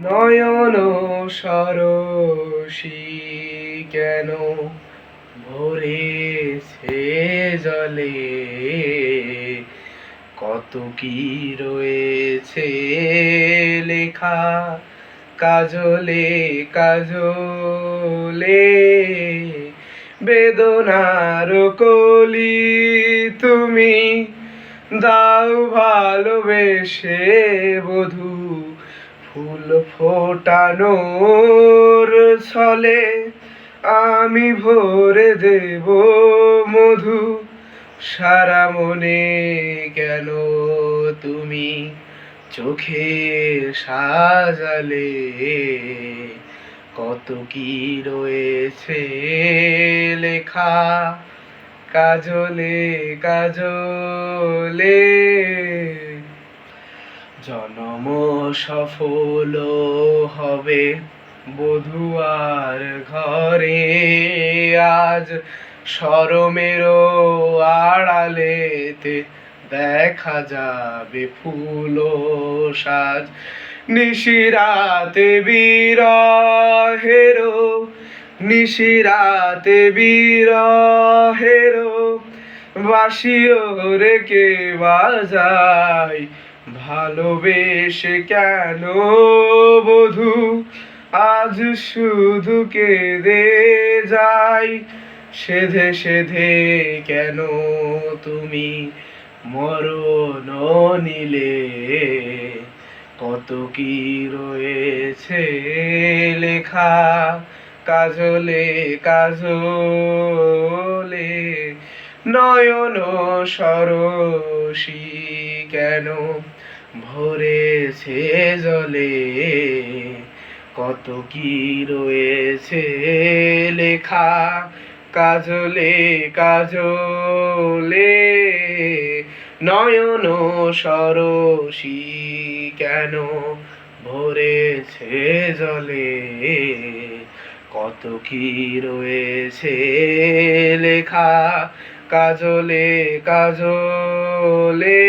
নয়ন সরসী কেন ভরেছে জলে, কত কি রয়েছে লেখা কাজলে কাজলে। বেদনার কলি তুমি দাও ভালোবেসে বধূ, ফুল ফোটানোর ছলে আমি ভরে দেব মধু। সারা মনে কেন তুমি চোখে সাজালে, কত কি রয়েছে লেখা কাজলে কাজলে। জনম সফল হবে বধুয়ার ঘরে, আজ শরমের আড়ালেতে দেখা যাবে ফুল সাজ। নিশিরাতে বিরহের, নিশিরাতে বিরহের বাঁশিও রে কে বাজায়, ভালোবেসে কেন বধূ আজ শুধু কেঁদে যাই। সেধে সেধে কেন তুমি মরণ নিলে, কত কি রয়েছে লেখা কাজলে কাজলে। নয়ন সরসী কেন ভরেছে জলে, কত কি রয়েছে লেখা কাজলে কাজলে। নয়ন সরসী কেন ভরেছে জলে, কত কি রয়েছে লেখা কাজলে কাজলে।